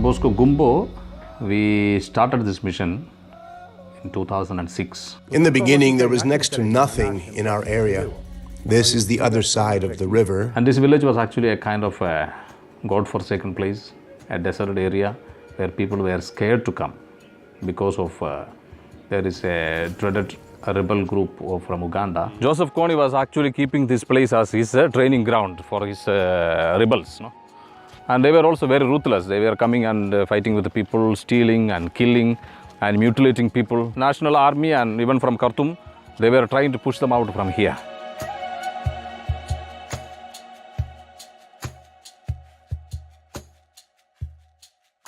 Don Bosco Gumbo, we started this mission in 2006. In the beginning, there was next to nothing in our area. This is the other side of the river. And this village was actually a kind of a God-forsaken place, a desert area where people were scared to come because of there is a dreaded rebel group from Uganda. Joseph Kony was actually keeping this place as his training ground for his rebels. No? And they were also very ruthless. They were coming and fighting with the people, stealing and killing and mutilating people. National Army and even from Khartoum, they were trying to push them out from here.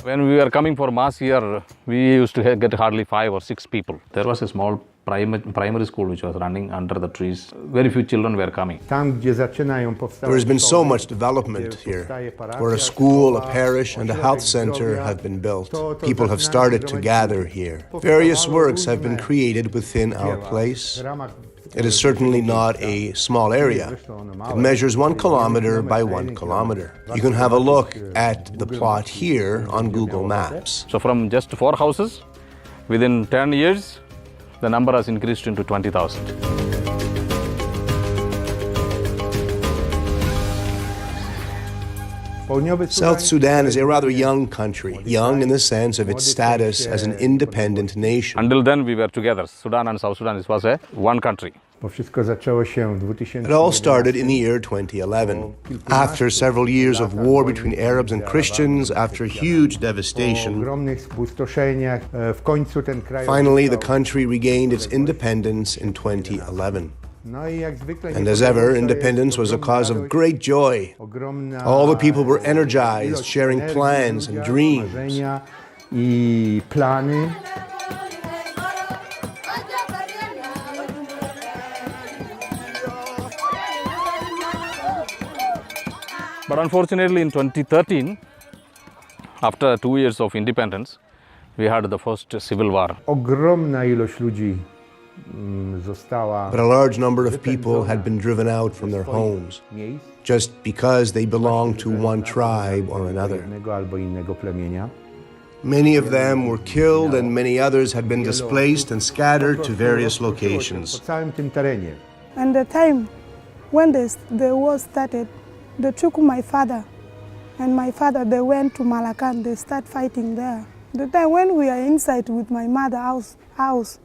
When we were coming for mass here, we used to get hardly 5 or 6 people. There was a small primary school which was running under the trees. Very few children were coming. There has been so much development here, where a school, a parish, and a health center have been built. People have started to gather here. Various works have been created within our place. It is certainly not a small area. It measures 1 kilometer by 1 kilometer. You can have a look at the plot here on Google Maps. So from just 4 houses, within 10 years, the number has increased into 20,000. South Sudan is a rather young country, young in the sense of its status as an independent nation. Until then, we were together. Sudan and South Sudan, it was one country. It all started in the year 2011. After several years of war between Arabs and Christians, after huge devastation, finally the country regained its independence in 2011. And as ever, independence was a cause of great joy. All the people were energized, sharing plans and dreams. But unfortunately, in 2013, after 2 years of independence, we had the first civil war. But a large number of people had been driven out from their homes just because they belonged to one tribe or another. Many of them were killed and many others had been displaced and scattered to various locations. And the time when the war started, they took my father and my father, they went to Malacan, they start fighting there. The time when we are inside with my mother's house,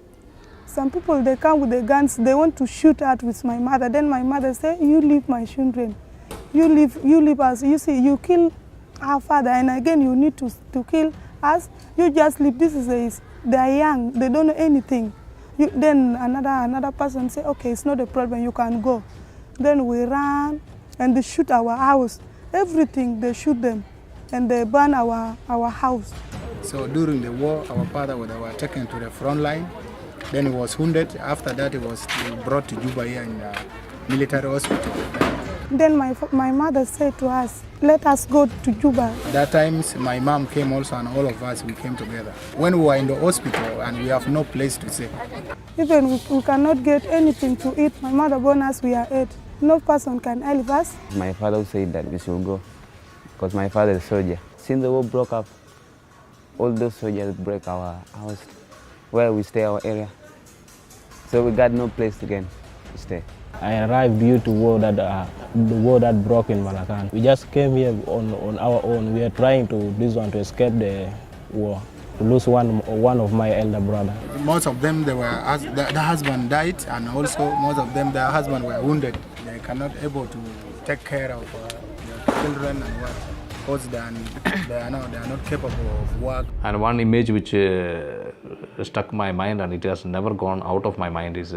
some people, they come with the guns, they want to shoot at with my mother. Then my mother say, you leave my children. You leave us. You see, you kill our father and again you need to kill us. You just leave. They are young, they don't know anything. Then another person say, okay, it's not a problem, you can go. Then we run and they shoot our house. Everything, they shoot them and they burn our house. So during the war, our father was taken to the front line. Then he was wounded. After that, he was brought to Juba here in the military hospital. Then my mother said to us, let us go to Juba. That time, my mom came also, and all of us, we came together. When we were in the hospital and we have no place to stay. Even we cannot get anything to eat. My mother born us, we are 8. No person can help us. My father said that we should go because my father is a soldier. Since the war broke up, all those soldiers break our house where we stay, our area. So we got no place again to stay. I arrived due to the war that broke in Malacan. We just came here on our own. We are trying to escape the war, to lose one of my elder brother. Most of them, the husband died, and also most of them, their husband were wounded. They cannot able to take care of their children and what. Because they are not capable of work. And one image which stuck my mind and it has never gone out of my mind is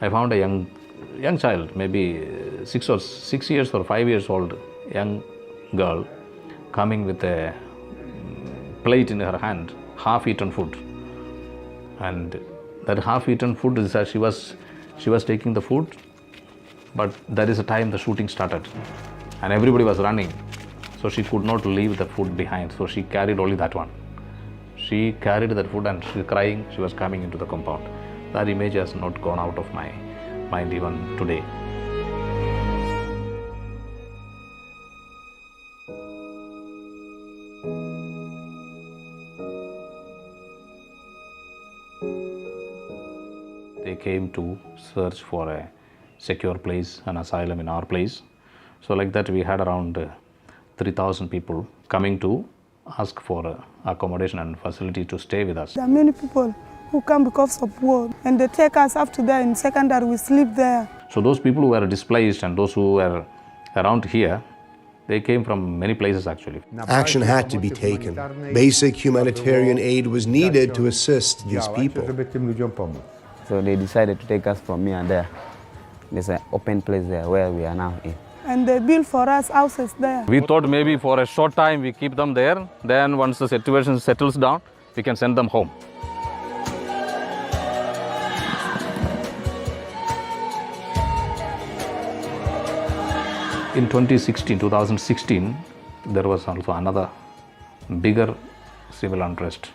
I found a young child, maybe 6 years or 5 years old young girl coming with a plate in her hand, half-eaten food. And that half-eaten food is that she was taking the food, but that is the time the shooting started and everybody was running. So she could not leave the food behind, so she carried only that one. She carried that food and she was crying, she was coming into the compound. That image has not gone out of my mind even today. They came to search for a secure place, an asylum in our place. So like that we had around 3,000 people coming to ask for accommodation and facility to stay with us. There are many people who come because of war, and they take us up to there in secondary, we sleep there. So those people who were displaced and those who were around here, they came from many places actually. Action had to be taken. Basic humanitarian aid was needed to assist these people. So they decided to take us from here and there. There's an open place there where we are now in. And they build for us houses there. We thought maybe for a short time we keep them there, then once the situation settles down, we can send them home. In 2016, there was also another bigger civil unrest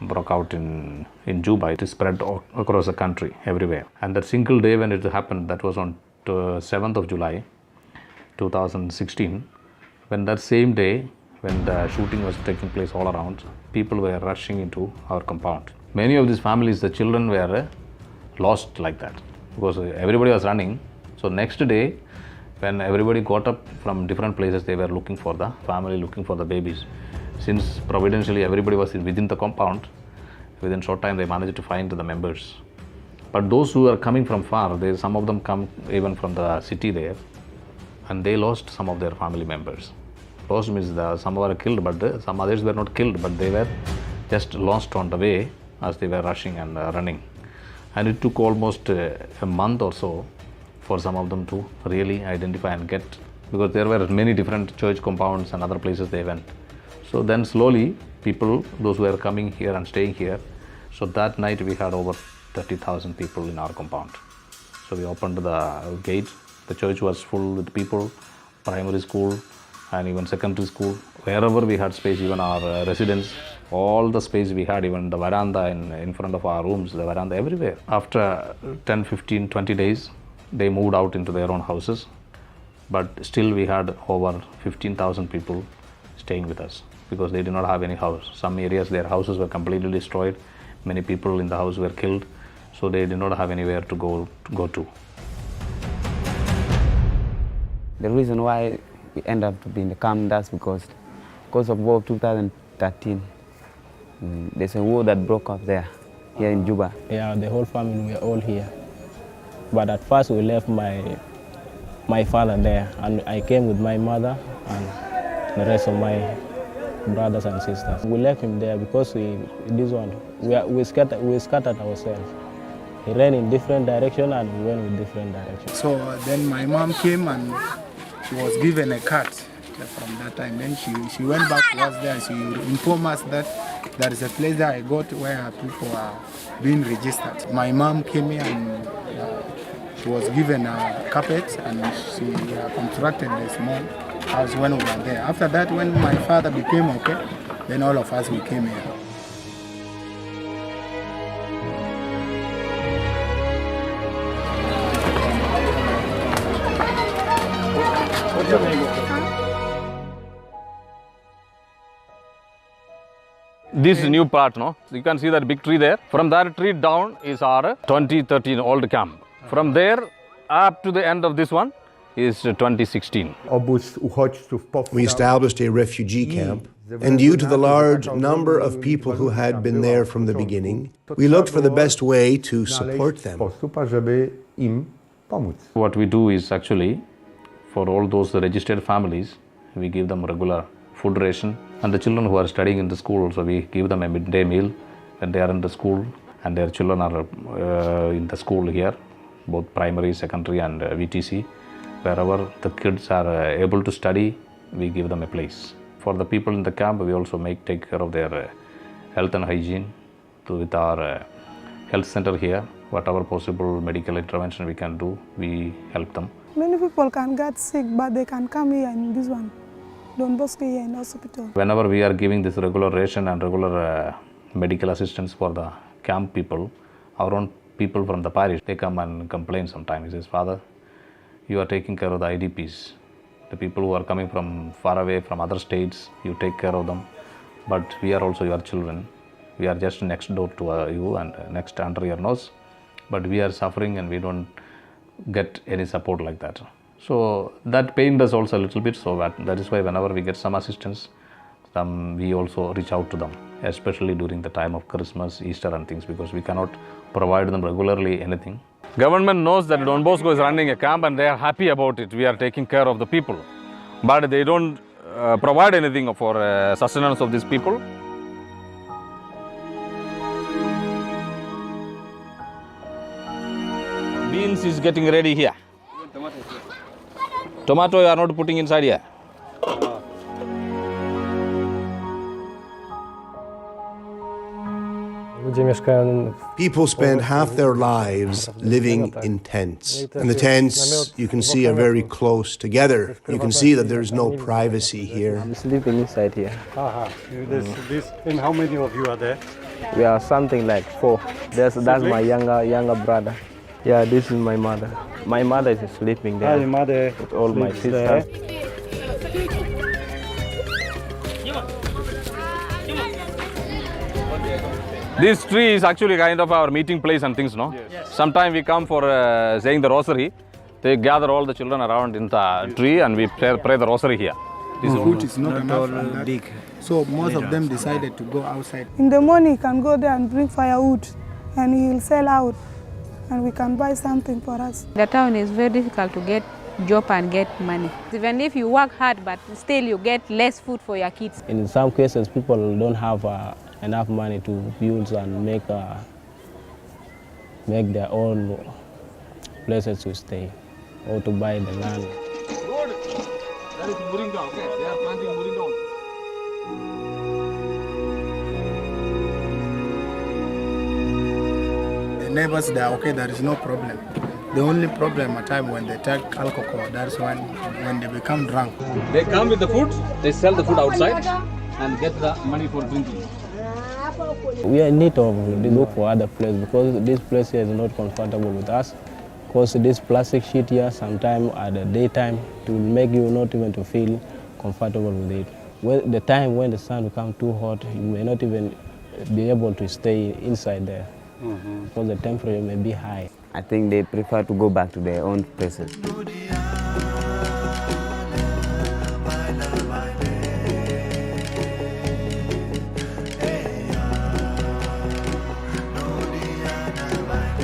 broke out in Juba. It spread across the country, everywhere. And that single day when it happened, that was on 7th of July, 2016. When that same day, when the shooting was taking place all around, people were rushing into our compound. Many of these families, the children were lost like that because everybody was running. So next day, when everybody got up from different places, they were looking for the family, looking for the babies. Since providentially everybody was within the compound, within short time they managed to find the members. But those who are coming from far, some of them come even from the city there, and they lost some of their family members. Lost means some were killed, but some others were not killed, but they were just lost on the way as they were rushing and running. And it took almost a month or so for some of them to really identify and get, because there were many different church compounds and other places they went. So then slowly people, those who were coming here and staying here, so that night we had over 30,000 people in our compound. So we opened the gate, the church was full with people, primary school and even secondary school. Wherever we had space, even our residence, all the space we had, even the veranda in front of our rooms, the veranda everywhere. After 10, 15, 20 days, they moved out into their own houses, but still we had over 15,000 people staying with us because they did not have any house. Some areas their houses were completely destroyed, many people in the house were killed, so they did not have anywhere to go to. The reason why we end up to be in the camp, that's because of war of 2013. There's a war that broke up there, here in Juba. Yeah, the whole family were all here. But at first we left my father there, and I came with my mother and the rest of my brothers and sisters. We left him there because we scattered ourselves. He ran in different direction and we went in different directions. So then my mom came and she was given a cat from that time. Then she went back to us there. She informed us that there is a place that I got where people are being registered. My mom came here and she was given a carpet and she constructed a small house when we were there. After that, when my father became okay, then all of us we came here. This new part, no? You can see that big tree there. From that tree down is our 2013 old camp. From there up to the end of this one is 2016. We established a refugee camp, and due to the large number of people who had been there from the beginning, we looked for the best way to support them. What we do is actually, for all those registered families, we give them regular food ration, and the children who are studying in the school, so we give them a midday meal when they are in the school, and their children are in the school here, both primary, secondary and VTC. Wherever the kids are able to study, we give them a place. For the people in the camp, we also take care of their health and hygiene with our health center here. Whatever possible medical intervention we can do, we help them. Many people can get sick, but they can come here in this one, Don Bosco here in the hospital. Whenever we are giving this regular ration and regular medical assistance for the camp people, our own people from the parish, they come and complain sometimes. He says, Father, you are taking care of the IDPs. The people who are coming from far away, from other states, you take care of them. But we are also your children. We are just next door to you and next under your nose. but we are suffering and we don't get any support like that. So that pained us also a little bit, so that is why whenever we get some assistance, we also reach out to them, especially during the time of Christmas, Easter and things, because we cannot provide them regularly anything. Government knows that Don Bosco is running a camp and they are happy about it. We are taking care of the people, but they don't provide anything for sustenance of these people. Beans is getting ready here. Tomato you are not putting inside here. People spend half their lives living in tents. And the tents, you can see, are very close together. You can see that there's no privacy here. I'm sleeping inside here. And how many of you are there? We are something like 4. That's my younger brother. Yeah, this is my mother. My mother is sleeping there. Your mother with all my sisters. This tree is actually kind of our meeting place and things, no? Yes. Sometimes we come for saying the rosary. They gather all the children around in the tree and we pray the rosary here. This food is not enough big. So most of them decided to go outside. In the morning, he can go there and bring firewood and he will sell out and we can buy something for us. The town is very difficult to get job and get money. Even if you work hard, but still you get less food for your kids. In some cases, people don't have enough money to build and make their own places to stay or to buy the land. Good. That is Moringa, okay? They are planting Moringa. The neighbors, they are okay, there is no problem. The only problem at time when they take alcohol, that's when they become drunk. They come with the food, they sell the food outside and get the money for drinking. We are in need of look for other places because this place here is not comfortable with us. Because this plastic sheet here, sometimes at the daytime, it will make you not even to feel comfortable with it. When the time when the sun becomes too hot, you may not even be able to stay inside there because the temperature may be high. I think they prefer to go back to their own places.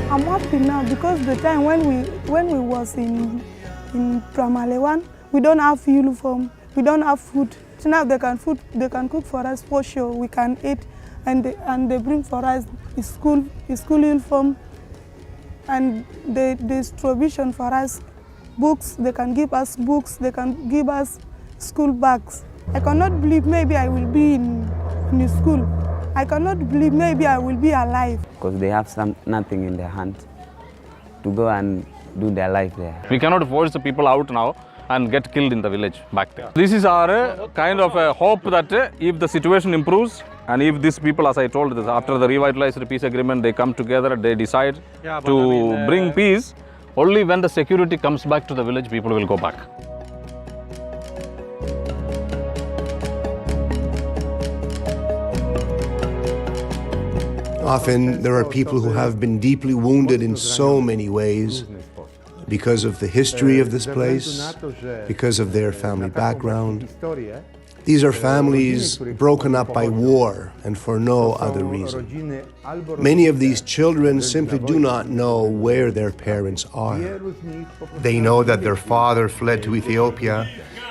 I'm happy now because the time when we was in primary 1, we don't have uniform, we don't have food. So now they can cook for us for sure. We can eat, and they bring for us school uniform, and the distribution for us books. They can give us books. They can give us school bags. I cannot believe maybe I will be in school. I cannot believe maybe I will be alive. Because they have nothing in their hands to go and do their life there. We cannot force the people out now and get killed in the village back there. This is our kind of a hope that if the situation improves and if these people, as I told, after the revitalized peace agreement, they come together, they decide to bring peace, only when the security comes back to the village, people will go back. Often there are people who have been deeply wounded in so many ways because of the history of this place, because of their family background. These are families broken up by war and for no other reason. Many of these children simply do not know where their parents are. They know that their father fled to Ethiopia,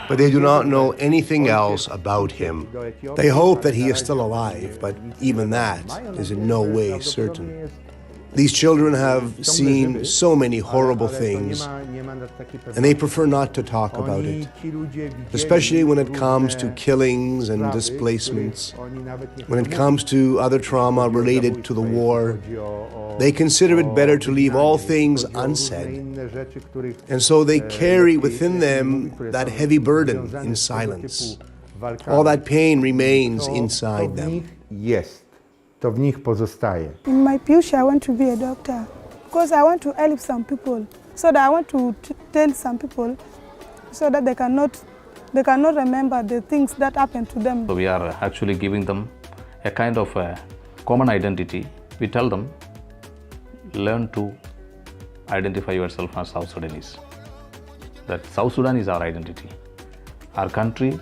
but they do not know anything else about him. They hope that he is still alive, but even that is in no way certain. These children have seen so many horrible things, and they prefer not to talk about it, especially when it comes to killings and displacements. When it comes to other trauma related to the war, they consider it better to leave all things unsaid, and so they carry within them that heavy burden in silence. All that pain remains inside them. To w nich pozostaje. In my future, I want to be a doctor because I want to help some people. So that I want to tell some people so that they cannot remember the things that happened to them. So we are actually giving them a kind of a common identity. We tell them, learn to identify yourself as South Sudanese. That South Sudan is our identity. Our country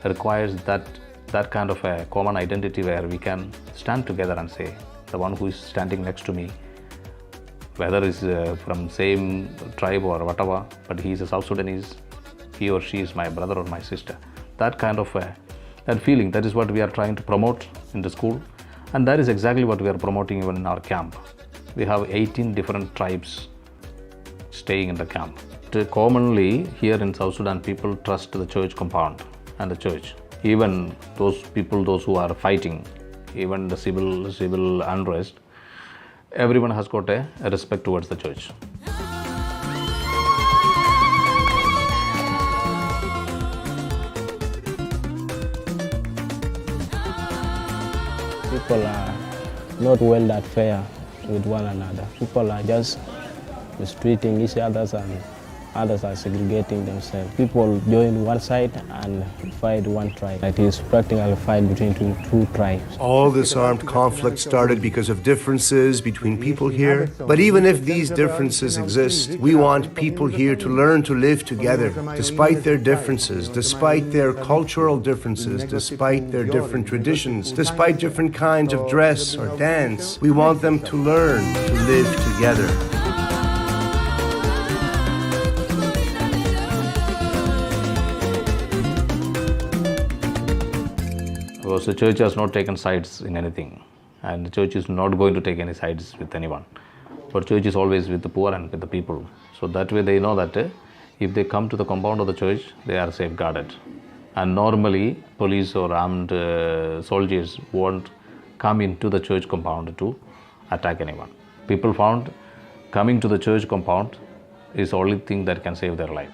requires that kind of a common identity where we can stand together and say, the one who is standing next to me, whether is from same tribe or whatever, but he is a South Sudanese, he or she is my brother or my sister. That kind of that feeling, that is what we are trying to promote in the school, and that is exactly what we are promoting even in our camp. We have 18 different tribes staying in the camp. Commonly here in South Sudan, people trust the church compound and the church. Even those people, those who are fighting, even the civil unrest, everyone has got a respect towards the church. People are not well that fair with one another. People are just mistreating each other and others are segregating themselves. People join one side and fight one tribe. It is practically a fight between two tribes. All this armed conflict started because of differences between people here. But even if these differences exist, we want people here to learn to live together, despite their differences, despite their cultural differences, despite their different traditions, despite different kinds of dress or dance. We want them to learn to live together. Because the church has not taken sides in anything, and the church is not going to take any sides with anyone. But church is always with the poor and with the people. So that way they know that if they come to the compound of the church, they are safeguarded. And normally police or armed soldiers won't come into the church compound to attack anyone. People found coming to the church compound is the only thing that can save their life.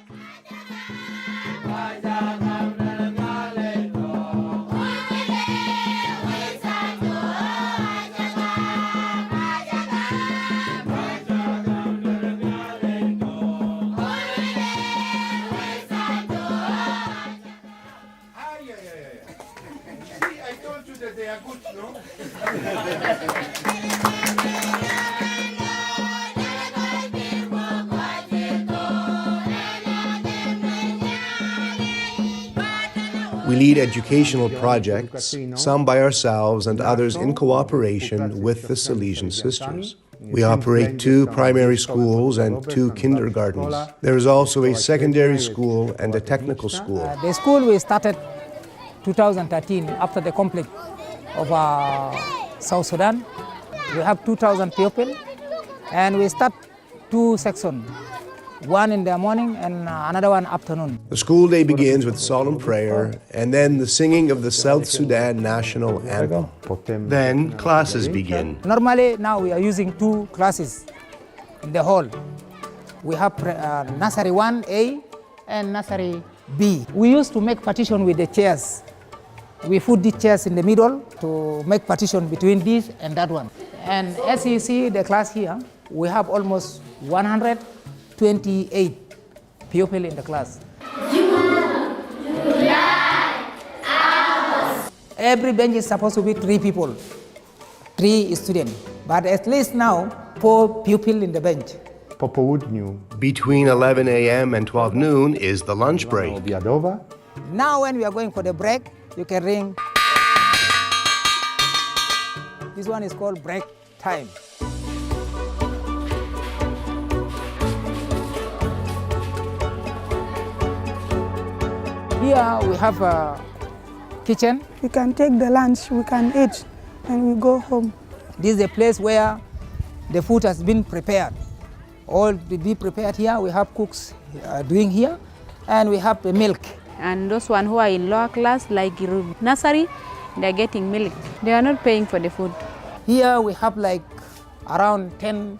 We lead educational projects, some by ourselves and others in cooperation with the Salesian sisters. We operate 2 primary schools and 2 kindergartens. There is also a secondary school and a technical school. The school we started 2013 after the conflict of South Sudan. We have 2,000 people and we start 2 sections. One in the morning and another one afternoon. The school day begins with solemn prayer and then the singing of the South Sudan national anthem. Then classes begin. Normally now we are using 2 classes in the hall. We have nursery 1A and nursery B. We used to make partition with the chairs. We put the chairs in the middle to make partition between this and that one. And as you see the class here, we have almost 128 pupils in the class. Every bench is supposed to be 3 people, 3 students. But at least now, 4 pupils in the bench. Po południu. Between 11 a.m. and 12 noon is the lunch break. Obiadowa. Now when we are going for the break, you can ring. This one is called break time. Here we have a kitchen. We can take the lunch, we can eat, and we go home. This is a place where the food has been prepared. All to be prepared here. We have cooks doing here, and we have the milk. And those one who are in lower class, like nursery, they're getting milk. They are not paying for the food. Here we have like around 10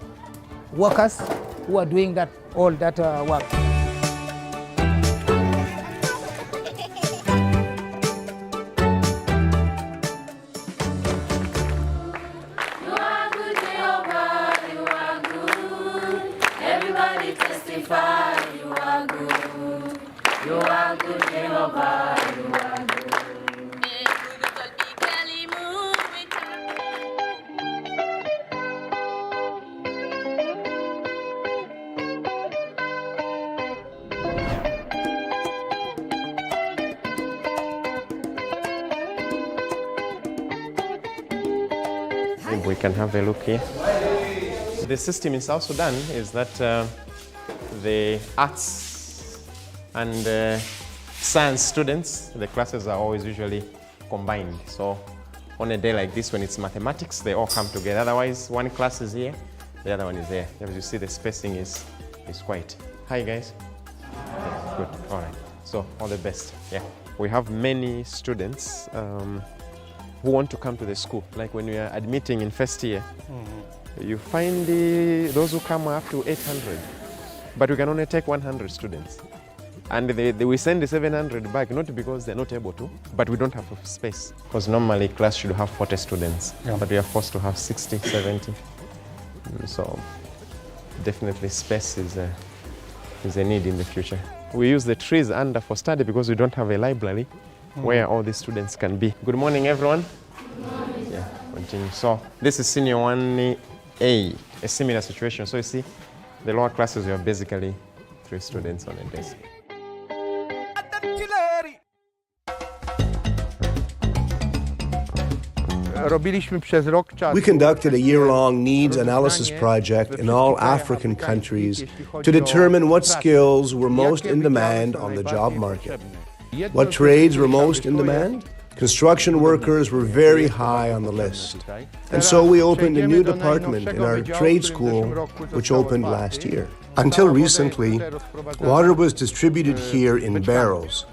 workers who are doing all that work. we can have a look here. The system in South Sudan is that the arts and science students, the classes are always usually combined. So on a day like this, when it's mathematics, they all come together. Otherwise, one class is here, the other one is there. As you see, the spacing is quite. Hi, guys. Yeah, good. All right. So all the best. Yeah. We have many students who want to come to the school. Like when we are admitting in first year, you find those who come up to 800, but we can only take 100 students. And we send the 700 back, not because they're not able to, but we don't have space. Because normally class should have 40 students, but we are forced to have 60, 70. So definitely space is a need in the future. We use the trees under for study because we don't have a library where all the students can be. Good morning, everyone. Good morning. Yeah, continue. So this is senior 1A, a similar situation. So you see, the lower classes, we are basically 3 students on a desk. We conducted a year-long needs analysis project in all African countries to determine what skills were most in demand on the job market. What trades were most in demand? Construction workers were very high on the list. And so we opened a new department in our trade school, which opened last year. Until recently, water was distributed here in barrels.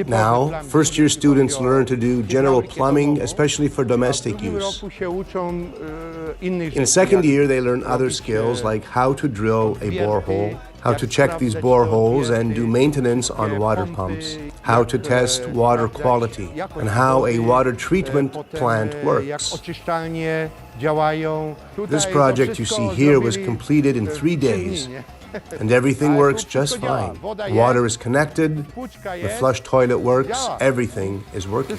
Now, first-year students learn to do general plumbing, especially for domestic use. In second year, they learn other skills like how to drill a borehole, how to check these boreholes and do maintenance on water pumps, how to test water quality, and how a water treatment plant works. This project you see here was completed in 3 days. And everything works just fine. Water is connected, the flush toilet works, everything is working.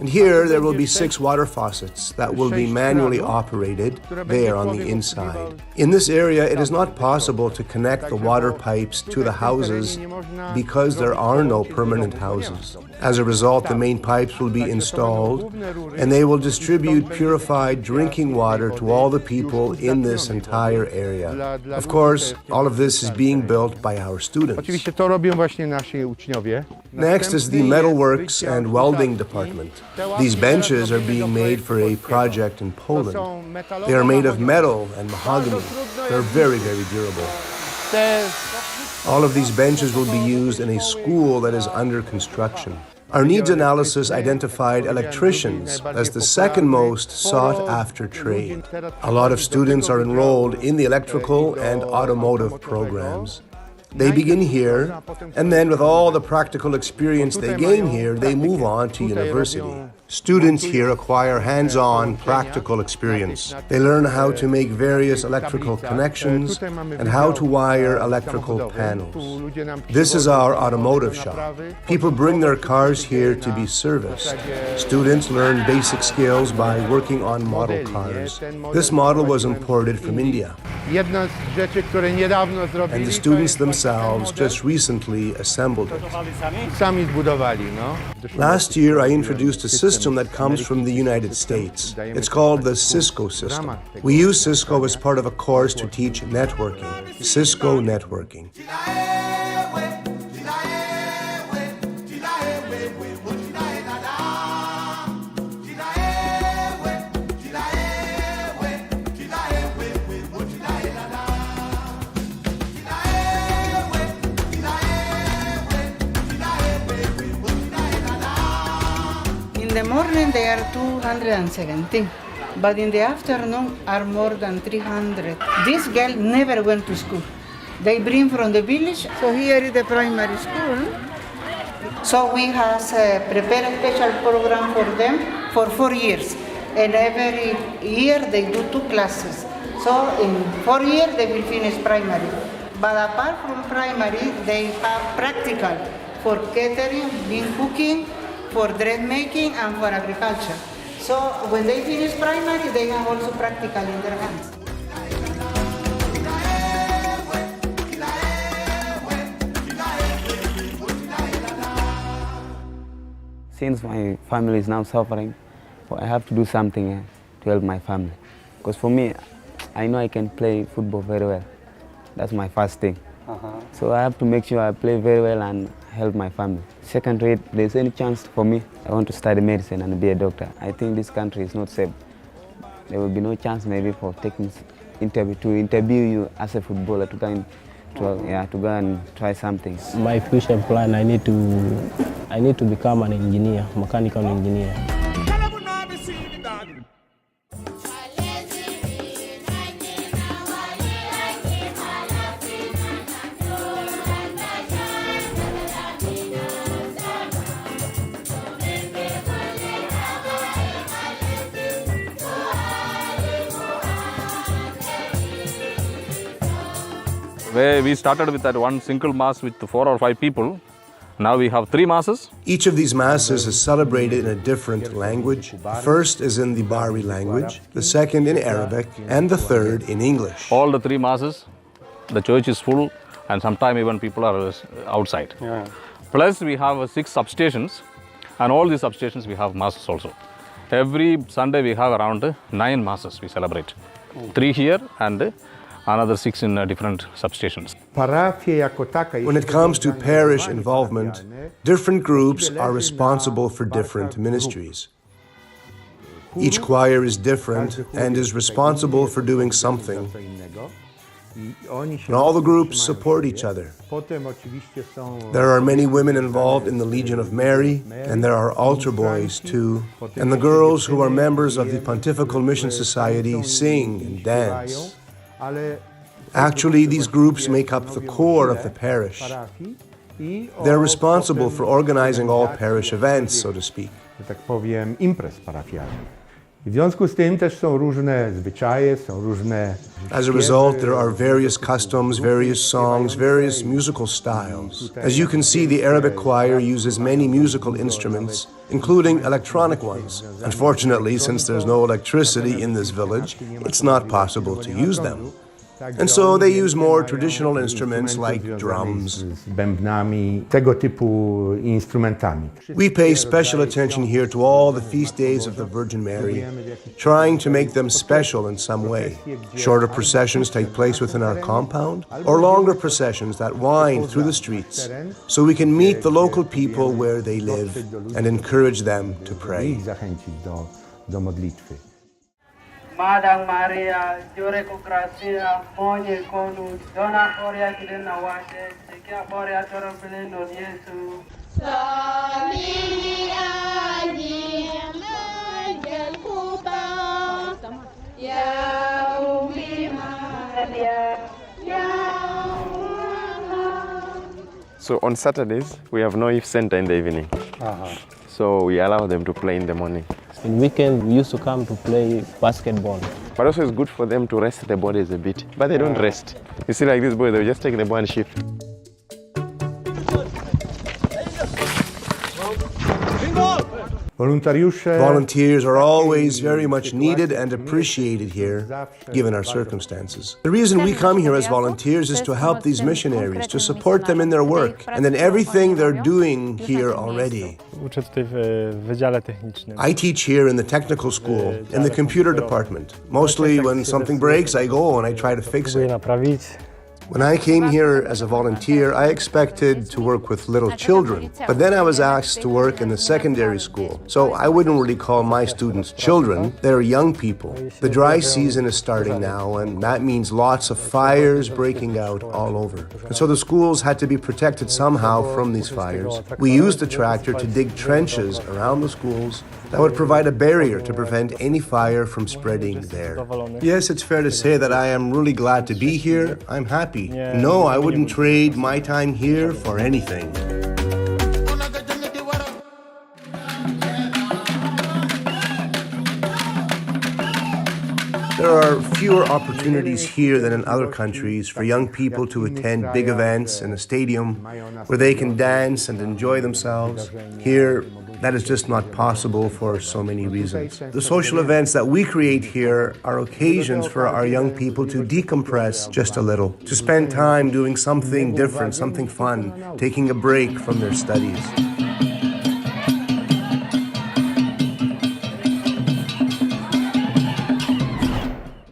And here there will be 6 water faucets that will be manually operated there on the inside. In this area, it is not possible to connect the water pipes to the houses because there are no permanent houses. As a result, the main pipes will be installed and they will distribute purified drinking water to all the people in this entire area. Of course, all of this is being built by our students. Next is the metalworks and welding department. These benches are being made for a project in Poland. They are made of metal and mahogany. They're very, very durable. All of these benches will be used in a school that is under construction. Our needs analysis identified electricians as the second most sought-after trade. A lot of students are enrolled in the electrical and automotive programs. They begin here, and then with all the practical experience they gain here, they move on to university. Students here acquire hands-on practical experience. They learn how to make various electrical connections and how to wire electrical panels. This is our automotive shop. People bring their cars here to be serviced. Students learn basic skills by working on model cars. This model was imported from India. And the students themselves just recently assembled it. Last year, I introduced a system that comes from the United States. It's called the Cisco system. We use Cisco as part of a course to teach networking, Cisco networking. In the morning they are 217, but in the afternoon are more than 300. This girl never went to school. They bring from the village, so here is the primary school. So we have prepared a special program for them for 4 years. And every year they do 2 classes. So in 4 years they will finish primary. But apart from primary, they have practical for catering, bean cooking, for dressmaking and for agriculture. So when they finish primary, they have also practical in their hands. Since my family is now suffering, I have to do something to help my family. Because for me, I know I can play football very well. That's my first thing. So I have to make sure I play very well and help my family. Secondly, if there's any chance for me, I want to study medicine and be a doctor. I think this country is not safe. There will be no chance maybe for taking to interview you as a footballer to go and try something. My future plan, I need to become an engineer, mechanical engineer. Where we started with that one single mass with 4 or 5 people. Now we have 3 masses. Each of these masses is celebrated in a different language. The first is in the Bari language, the second in Arabic, and the third in English. All the 3 masses, the church is full, and sometimes even people are outside. Yeah. Plus we have 6 substations, and all these substations we have masses also. Every Sunday we have around 9 masses we celebrate. 3 here and another 6 in different substations. When it comes to parish involvement, different groups are responsible for different ministries. Each choir is different and is responsible for doing something. And all the groups support each other. There are many women involved in the Legion of Mary, and there are altar boys too. And the girls who are members of the Pontifical Mission Society sing and dance. Actually, these groups make up the core of the parish. They're responsible for organizing all parish events, so to speak. As a result, there are various customs, various songs, various musical styles. As you can see, the Arabic choir uses many musical instruments, including electronic ones. Unfortunately, since there's no electricity in this village, it's not possible to use them. And so they use more traditional instruments like drums. We pay special attention here to all the feast days of the Virgin Mary, trying to make them special in some way. Shorter processions take place within our compound, or longer processions that wind through the streets, so we can meet the local people where they live and encourage them to pray. Madam Maria, jure cu gracia, monie conus, dona foria kilena washe, sekia foria toro peleno Yesu. Salili aji, magel kuba, ya umimalia, ya So on Saturdays, we have no youth center in the evening. So we allow them to play in the morning. In weekend, we used to come to play basketball. But also it's good for them to rest their bodies a bit. But they don't rest. You see, like this boy, they'll just take the ball and shift. Volunteers are always very much needed and appreciated here, given our circumstances. The reason we come here as volunteers is to help these missionaries, to support them in their work, and in everything they're doing here already. I teach here in the technical school, in the computer department. Mostly when something breaks, I go and I try to fix it. When I came here as a volunteer, I expected to work with little children, but then I was asked to work in the secondary school. So I wouldn't really call my students children, they're young people. The dry season is starting now, and that means lots of fires breaking out all over. And so the schools had to be protected somehow from these fires. We used a tractor to dig trenches around the schools that would provide a barrier to prevent any fire from spreading there. Yes, it's fair to say that I am really glad to be here. I'm happy. No, I wouldn't trade my time here for anything. There are fewer opportunities here than in other countries for young people to attend big events in a stadium where they can dance and enjoy themselves. Here, that is just not possible for so many reasons. The social events that we create here are occasions for our young people to decompress just a little, to spend time doing something different, something fun, taking a break from their studies.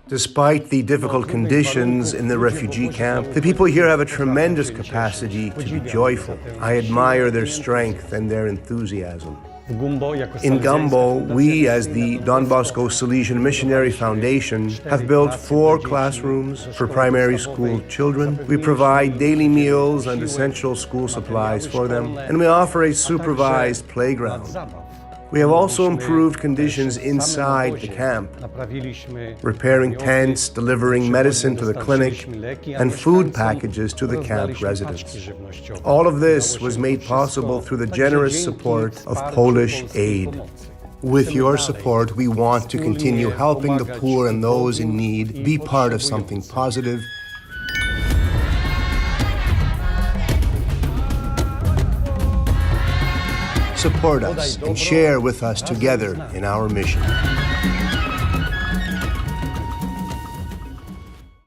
Despite the difficult conditions in the refugee camp, the people here have a tremendous capacity to be joyful. I admire their strength and their enthusiasm. In Gumbo, we, as the Don Bosco Salesian Missionary Foundation, have built 4 classrooms for primary school children. We provide daily meals and essential school supplies for them, and we offer a supervised playground. We have also improved conditions inside the camp, repairing tents, delivering medicine to the clinic, and food packages to the camp residents. All of this was made possible through the generous support of Polish aid. With your support, we want to continue helping the poor and those in need be part of something positive. Support us and share with us together in our mission.